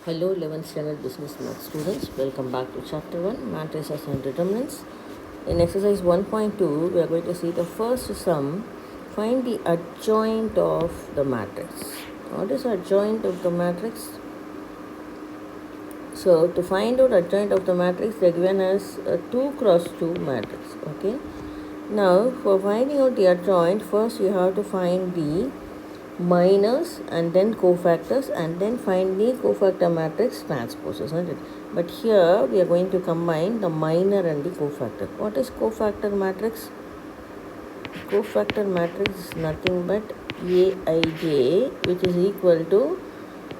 Hello 11th standard business math students, welcome back to chapter 1 matrices and determinants. In exercise 1.2 we are going to see the first sum. Find the adjoint of the matrix. What is adjoint of the matrix? So to find out adjoint of the matrix, they are given as a 2 cross 2 matrix. Okay. Now for finding out the adjoint, first you have to find the minors and then cofactors and then find the cofactor matrix transpose, isn't it? But here we are going to combine the minor and the cofactor. What is cofactor matrix? Cofactor matrix is nothing but Aij, which is equal to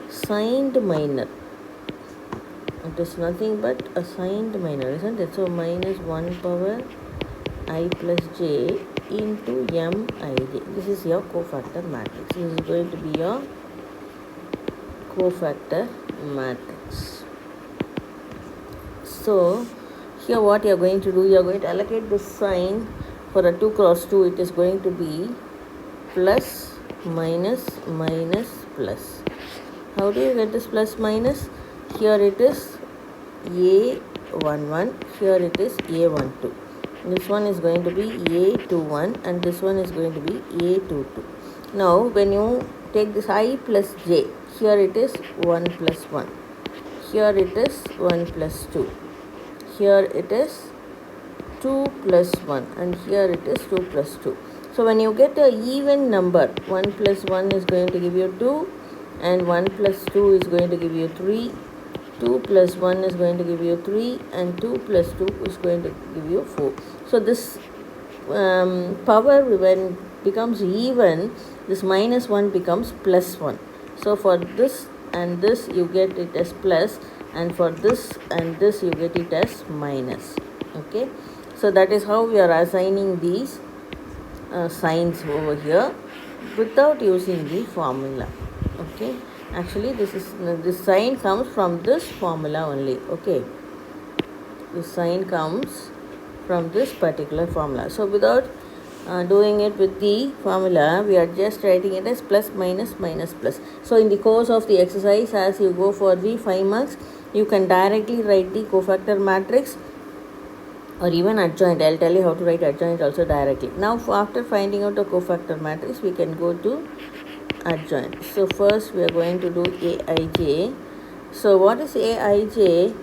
signed minor. It is nothing but a signed minor, isn't it? So minus 1 power I plus j into mij. This is your cofactor matrix. This is going to be your cofactor matrix. So here what you are going to do, you are going to allocate the sign for a 2 cross 2. It is going to be plus minus minus plus. How do you get this plus minus? Here it is A11, here it is A12. This one is going to be A21 and this one is going to be A22. Now when you take this I plus j, here it is 1 plus 1. Here it is 1 plus 2. Here it is 2 plus 1 and here it is 2 plus 2. So when you get an even number, 1 plus 1 is going to give you 2 and 1 plus 2 is going to give you 3. 2 plus 1 is going to give you 3 and 2 plus 2 is going to give you 4. So this power when becomes even, this minus 1 becomes plus 1. So for this and this you get it as plus, and for this and this you get it as minus. Okay, so that is how we are assigning these signs over here without using the formula. Okay, actually this sign comes from this formula only. Okay, this sign comes from this particular formula. So without doing it with the formula, we are just writing it as plus minus minus plus. So in the course of the exercise, as you go for the 5 marks, you can directly write the cofactor matrix or even adjoint. I'll tell you how to write adjoint also directly. Now after finding out the cofactor matrix, we can go to adjoint. So first we are going to do Aij. So what is Aij?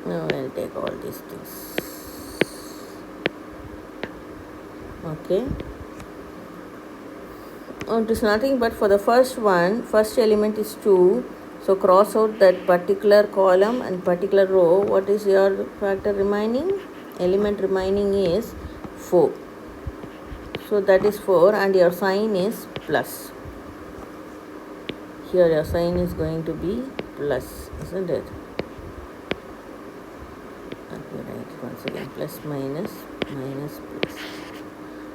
Now I'll take all these things. Okay. It is nothing but for the first one, first element is 2. So cross out that particular column and particular row. What is your factor remaining? Element remaining is 4. So that is 4 and your sign is plus. Here your sign is going to be plus, isn't it? Let me write it once again. Plus minus minus plus.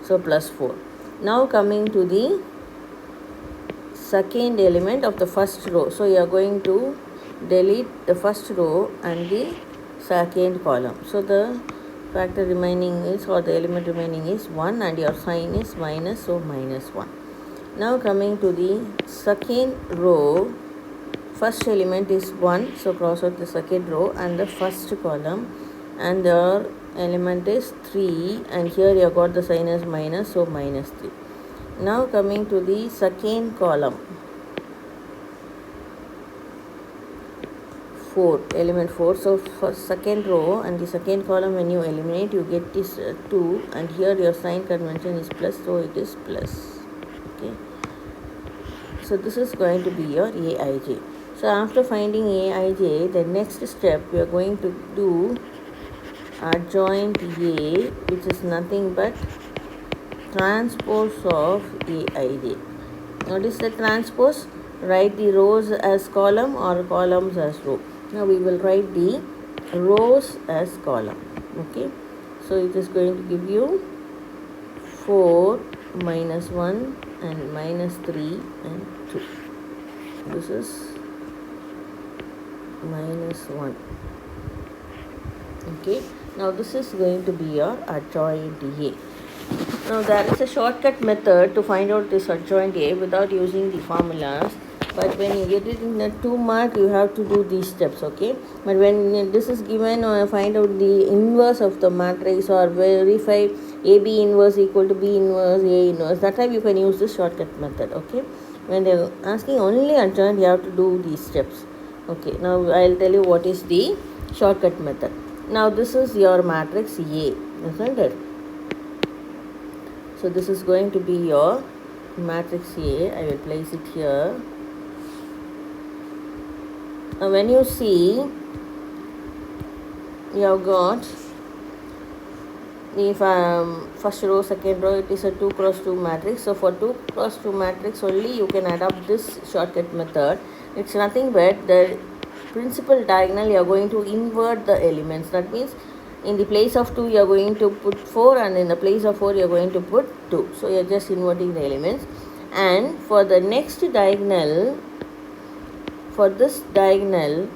So plus 4. Now coming to the second element of the first row. So you are going to delete the first row and the second column. So the factor remaining is, or the element remaining is 1 and your sign is minus, so minus 1. Now coming to the second row, first element is 1, so cross out the second row and the first column, and the element is 3 and here you have got the sign as minus, so minus 3. Now coming to the second column, 4, element 4. So for second row and the second column, when you eliminate, you get this 2 and here your sign convention is plus, so it is plus. Okay, so this is going to be your Aij. So after finding Aij, the next step we are going to do adjoint A, which is nothing but transpose of Aij. What is the transpose? Write the rows as column or columns as row. Now we will write the rows as column. Okay, so it is going to give you 4 minus 1 and minus 3 and 2. This is minus 1. Okay, now this is going to be your adjoint A. Now there is a shortcut method to find out this adjoint A without using the formulas. but when you get it in the 2 mark, you have to do these steps, okay? But when this is given, find out the inverse of the matrix or verify AB inverse equal to B inverse, A inverse, that time you can use the shortcut method, okay? When they're asking only adjoint, you have to do these steps. Okay, now I'll tell you what is the shortcut method. Now this is your matrix A, isn't it? So this is going to be your matrix A. I will place it here. Now when you see, you have got if first row, second row, it is a 2 cross 2 matrix. So for 2 cross 2 matrix only you can adopt this shortcut method. It's nothing but the principal diagonal you are going to invert the elements. That means in the place of 2 you are going to put 4 and in the place of 4 you are going to put 2. So you are just inverting the elements. And for the next diagonal, for this diagonal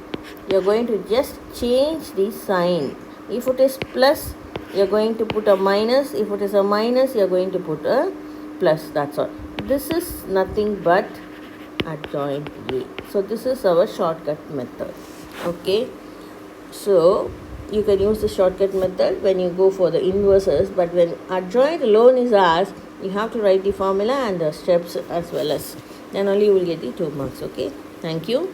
you are going to just change the sign. If it is plus, you are going to put a minus. If it is a minus, you are going to put a plus. That's all. This is nothing but adjoint A. So this is our shortcut method. Okay, so you can use the shortcut method when you go for the inverses, but when adjoint alone is asked, you have to write the formula and the steps as well as, then only you will get the 2 marks. Okay, thank you.